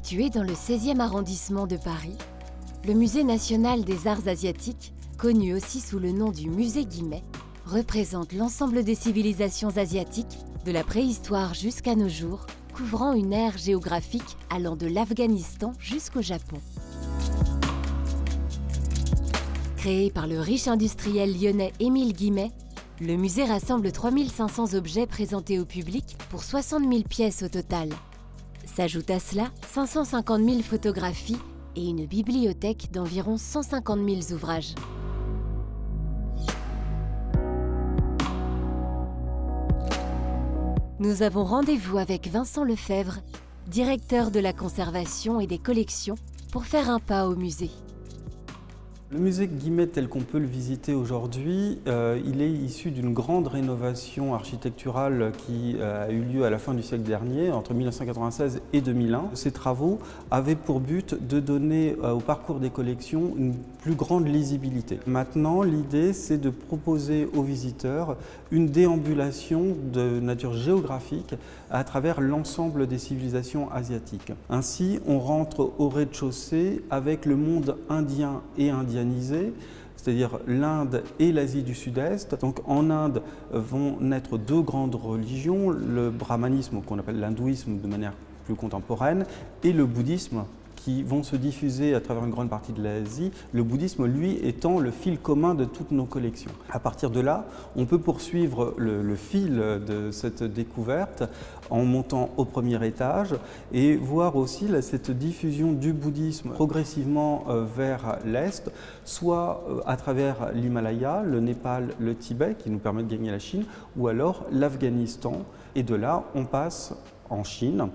Situé dans le 16e arrondissement de Paris, le Musée national des arts asiatiques, connu aussi sous le nom du Musée Guimet, représente l'ensemble des civilisations asiatiques, de la préhistoire jusqu'à nos jours, couvrant une aire géographique allant de l'Afghanistan jusqu'au Japon. Créé par le riche industriel lyonnais Émile Guimet, le musée rassemble 3500 objets présentés au public pour 60 000 pièces au total. S'ajoutent à cela 550 000 photographies et une bibliothèque d'environ 150 000 ouvrages. Nous avons rendez-vous avec Vincent Lefebvre, directeur de la conservation et des collections, pour faire un pas au musée. Le musée Guimet tel qu'on peut le visiter aujourd'hui, il est issu d'une grande rénovation architecturale qui a eu lieu à la fin du siècle dernier, entre 1996 et 2001. Ces travaux avaient pour but de donner au parcours des collections une plus grande lisibilité. Maintenant, l'idée, c'est de proposer aux visiteurs une déambulation de nature géographique à travers l'ensemble des civilisations asiatiques. Ainsi, on rentre au rez-de-chaussée avec le monde indien et indianisé, c'est-à-dire l'Inde et l'Asie du Sud-Est. Donc en Inde vont naître deux grandes religions, le brahmanisme, qu'on appelle l'hindouisme de manière plus contemporaine, et le bouddhisme, qui vont se diffuser à travers une grande partie de l'Asie, le bouddhisme, lui, étant le fil commun de toutes nos collections. À partir de là, on peut poursuivre le fil de cette découverte en montant au premier étage et voir aussi cette diffusion du bouddhisme progressivement vers l'Est, soit à travers l'Himalaya, le Népal, le Tibet, qui nous permet de gagner la Chine, ou alors l'Afghanistan. Et de là, on passe en Chine.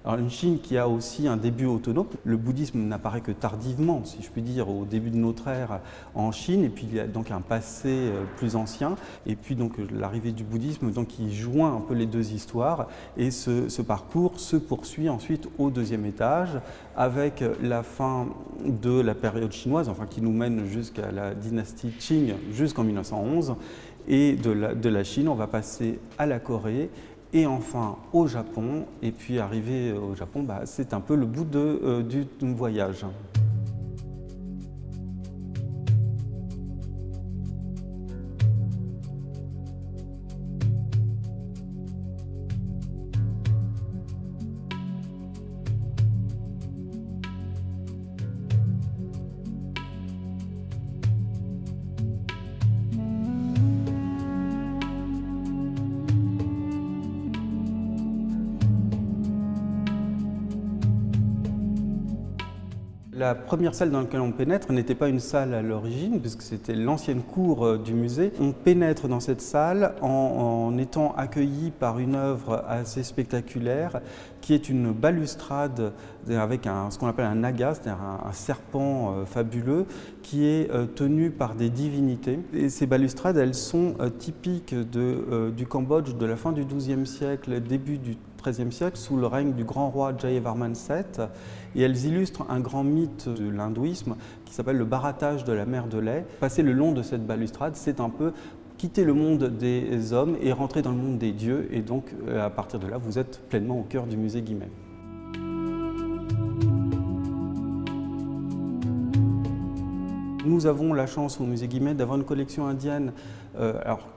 Alors une Chine qui a aussi un début autonome. Le bouddhisme n'apparaît que tardivement, si je puis dire, au début de notre ère en Chine, et puis il y a donc un passé plus ancien, et puis donc l'arrivée du bouddhisme donc, qui joint un peu les deux histoires, et ce parcours se poursuit ensuite au deuxième étage, avec la fin de la période chinoise, enfin qui nous mène jusqu'à la dynastie Qing, jusqu'en 1911, et de la Chine, on va passer à la Corée, et enfin au Japon, et puis arrivé au Japon, c'est un peu le bout du voyage. La première salle dans laquelle on pénètre n'était pas une salle à l'origine, puisque c'était l'ancienne cour du musée. On pénètre dans cette salle en étant accueilli par une œuvre assez spectaculaire, qui est une balustrade avec ce qu'on appelle un naga, c'est-à-dire un serpent fabuleux, qui est tenu par des divinités. Et ces balustrades, elles sont typiques du Cambodge de la fin du XIIe siècle, début du XIIIe siècle, sous le règne du grand roi Jayavarman VII, et elles illustrent un grand mythe de l'hindouisme qui s'appelle le barattage de la mer de lait. Passer le long de cette balustrade, c'est un peu quitter le monde des hommes et rentrer dans le monde des dieux, et donc à partir de là, vous êtes pleinement au cœur du musée Guimet. Nous avons la chance au musée Guimet d'avoir une collection indienne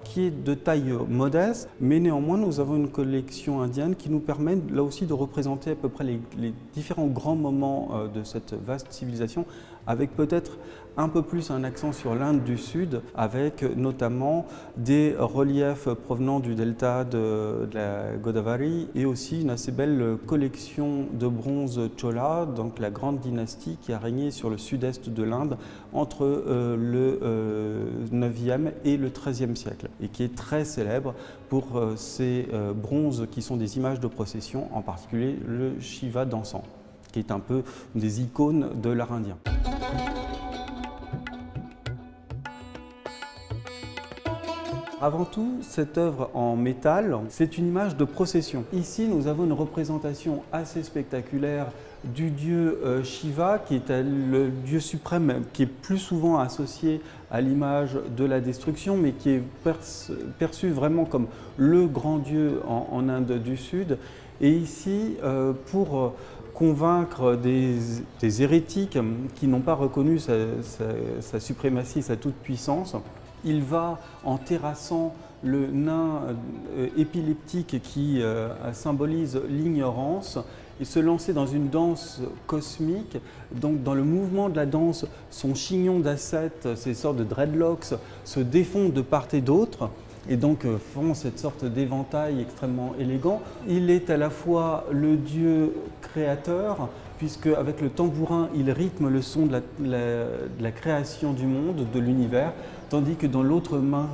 qui est de taille modeste, mais néanmoins nous avons une collection indienne qui nous permet là aussi de représenter à peu près les différents grands moments de cette vaste civilisation, avec peut-être un peu plus un accent sur l'Inde du Sud, avec notamment des reliefs provenant du delta de la Godavari, et aussi une assez belle collection de bronze Chola, donc la grande dynastie qui a régné sur le sud-est de l'Inde entre le 9e et le 13e siècle, et qui est très célèbre pour ces bronzes qui sont des images de procession, en particulier le Shiva dansant, qui est un peu des icônes de l'art indien. Avant tout, cette œuvre en métal, c'est une image de procession. Ici, nous avons une représentation assez spectaculaire du dieu Shiva, qui est le dieu suprême, qui est plus souvent associé à l'image de la destruction, mais qui est perçu vraiment comme le grand dieu en Inde du Sud. Et ici, pour convaincre des hérétiques qui n'ont pas reconnu sa suprématie, sa toute-puissance. Il va, en terrassant le nain épileptique qui symbolise l'ignorance, et se lancer dans une danse cosmique. Donc dans le mouvement de la danse, son chignon d'ascète, ces sortes de dreadlocks, se défont de part et d'autre et donc font cette sorte d'éventail extrêmement élégant. Il est à la fois le dieu créateur, puisque avec le tambourin, il rythme le son de la création du monde, de l'univers, tandis que dans l'autre main,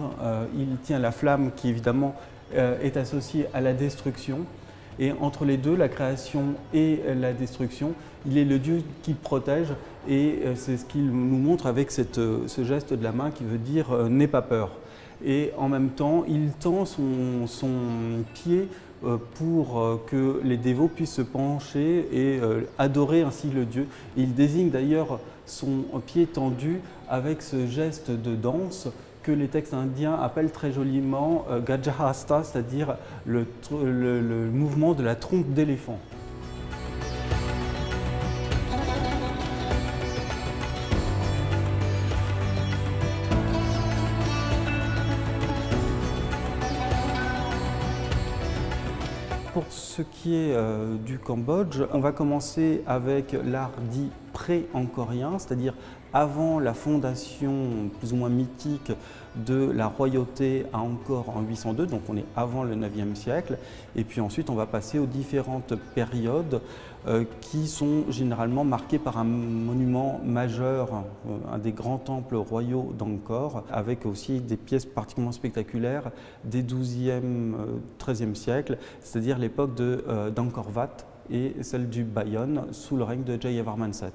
il tient la flamme qui évidemment est associée à la destruction. Et entre les deux, la création et la destruction, il est le Dieu qui protège et c'est ce qu'il nous montre avec ce geste de la main qui veut dire « n'aie pas peur ». Et en même temps, il tend son pied pour que les dévots puissent se pencher et adorer ainsi le Dieu. Il désigne d'ailleurs son pied tendu avec ce geste de danse que les textes indiens appellent très joliment Gajahasta, c'est-à-dire le mouvement de la trompe d'éléphant. Pour ce qui est du Cambodge, on va commencer avec l'art dit pré-angkorien, c'est-à-dire avant la fondation plus ou moins mythique de la royauté à Angkor en 802, donc on est avant le 9e siècle, et puis ensuite on va passer aux différentes périodes qui sont généralement marquées par un monument majeur, un des grands temples royaux d'Angkor, avec aussi des pièces particulièrement spectaculaires des 12e, 13e siècles, c'est-à-dire l'époque d'Angkor Wat et celle du Bayon sous le règne de Jayavarman VII.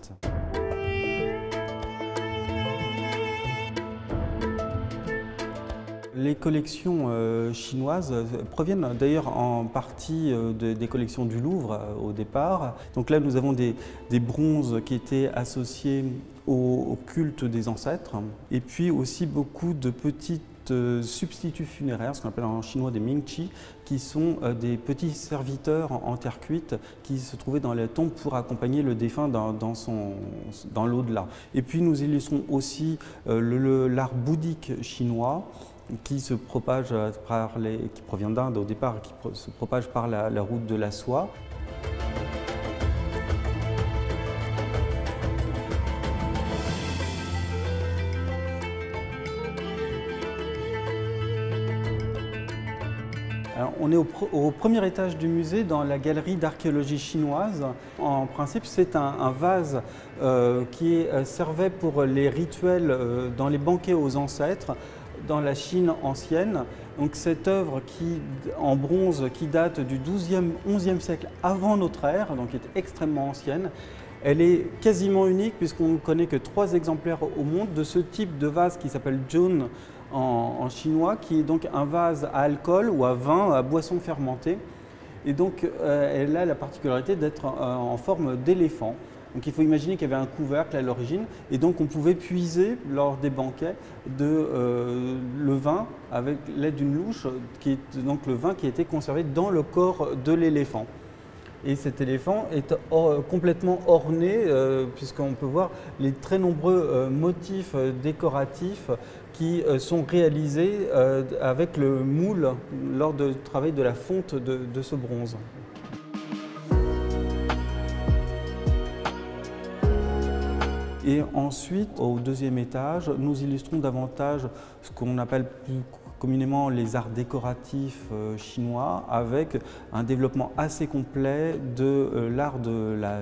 Les collections chinoises proviennent d'ailleurs en partie des collections du Louvre au départ. Donc là, nous avons des bronzes qui étaient associés au culte des ancêtres et puis aussi beaucoup de petites substituts funéraires, ce qu'on appelle en chinois des mingqi, qui sont des petits serviteurs en terre cuite qui se trouvaient dans les tombes pour accompagner le défunt dans l'au-delà. Et puis nous illustrons aussi l'art bouddhique chinois qui se propage qui provient d'Inde au départ, qui se propage par la route de la soie. Alors, on est au premier étage du musée, dans la galerie d'archéologie chinoise. En principe, c'est un vase qui servait pour les rituels dans les banquets aux ancêtres dans la Chine ancienne. Donc cette œuvre en bronze qui date du 12e, 11e siècle avant notre ère, donc qui est extrêmement ancienne, elle est quasiment unique puisqu'on ne connaît que 3 exemplaires au monde de ce type de vase qui s'appelle Jun en chinois, qui est donc un vase à alcool ou à vin, à boisson fermentée. Et donc elle a la particularité d'être en forme d'éléphant. Donc il faut imaginer qu'il y avait un couvercle à l'origine et donc on pouvait puiser lors des banquets le vin avec l'aide d'une louche, qui est donc le vin qui était conservé dans le corps de l'éléphant. Et cet éléphant est complètement orné puisqu'on peut voir les très nombreux motifs décoratifs qui sont réalisés avec le moule lors du travail de la fonte de ce bronze. Et ensuite, au 2e étage, nous illustrons davantage ce qu'on appelle plus communément les arts décoratifs chinois, avec un développement assez complet de l'art de la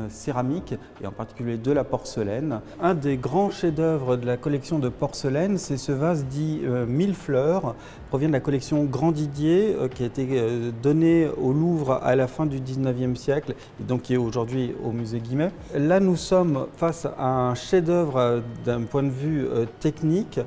céramique et en particulier de la porcelaine. Un des grands chefs-d'œuvre de la collection de porcelaine, c'est ce vase dit 1000 fleurs, provient de la collection Grand Didier qui a été donnée au Louvre à la fin du 19e siècle et donc qui est aujourd'hui au musée Guimet. Là, nous sommes face à un chef-d'œuvre d'un point de vue technique.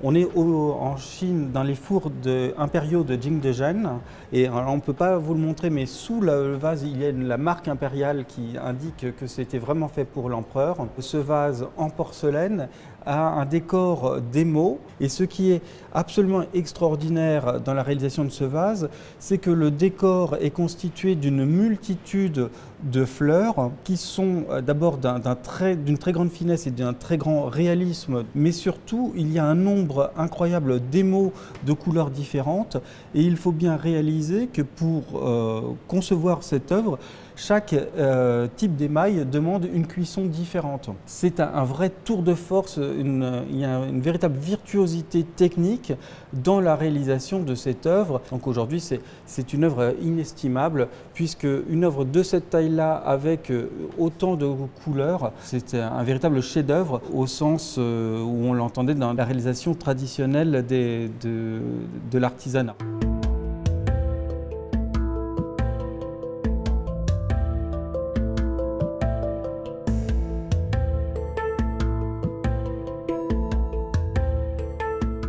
On est en Chine dans les fours impériaux de Jingdezhen et alors on ne peut pas vous le montrer, mais sous le vase il y a la marque impériale qui indique que c'était vraiment fait pour l'empereur. Ce vase en porcelaine a un décor démo. Et ce qui est absolument extraordinaire dans la réalisation de ce vase, c'est que le décor est constitué d'une multitude de fleurs qui sont d'abord d'une très grande finesse et d'un très grand réalisme, mais surtout il y a un nombre incroyable d'émaux de couleurs différentes, et il faut bien réaliser que pour concevoir cette œuvre, chaque type d'émail demande une cuisson différente. C'est un vrai tour de force, il y a une véritable virtuosité technique dans la réalisation de cette œuvre. Donc aujourd'hui, c'est une œuvre inestimable, puisque une œuvre de cette taille-là, avec autant de couleurs, c'est un véritable chef-d'œuvre au sens où on l'entendait dans la réalisation traditionnelle de l'artisanat.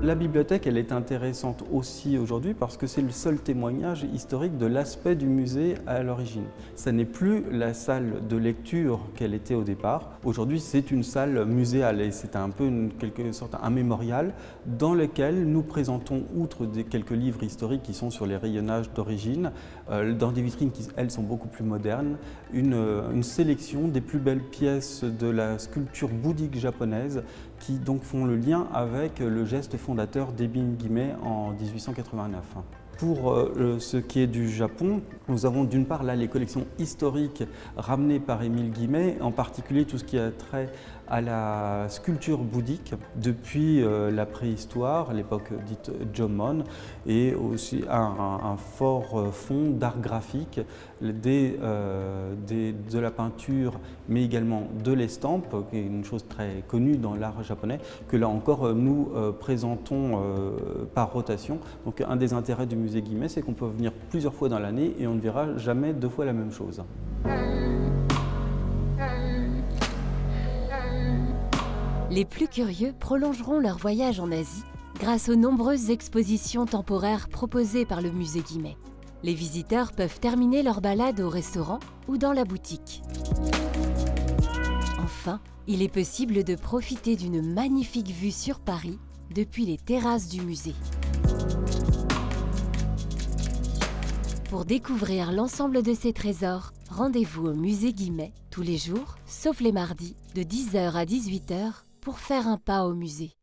La bibliothèque, elle est intéressante aussi aujourd'hui parce que c'est le seul témoignage historique de l'aspect du musée à l'origine. Ça n'est plus la salle de lecture qu'elle était au départ. Aujourd'hui, c'est une salle muséale et c'est un peu quelque sorte un mémorial dans lequel nous présentons, outre quelques livres historiques qui sont sur les rayonnages d'origine, dans des vitrines qui, elles, sont beaucoup plus modernes, une sélection des plus belles pièces de la sculpture bouddhique japonaise qui donc font le lien avec le geste fondateur d'Ébin Guimet en 1889. Pour ce qui est du Japon, nous avons d'une part là les collections historiques ramenées par Émile Guimet, en particulier tout ce qui a trait à la sculpture bouddhique depuis la préhistoire, l'époque dite Jomon, et aussi un fort fond d'art graphique, de la peinture, mais également de l'estampe, qui est une chose très connue dans l'art japonais, que là encore nous présentons par rotation. Donc un des intérêts du musée Guimet, c'est qu'on peut venir plusieurs fois dans l'année et on ne verra jamais deux fois la même chose. Les plus curieux prolongeront leur voyage en Asie grâce aux nombreuses expositions temporaires proposées par le musée Guimet. Les visiteurs peuvent terminer leur balade au restaurant ou dans la boutique. Enfin, il est possible de profiter d'une magnifique vue sur Paris depuis les terrasses du musée. Pour découvrir l'ensemble de ces trésors, rendez-vous au musée Guimet tous les jours, sauf les mardis, de 10h à 18h, pour faire un pas au musée.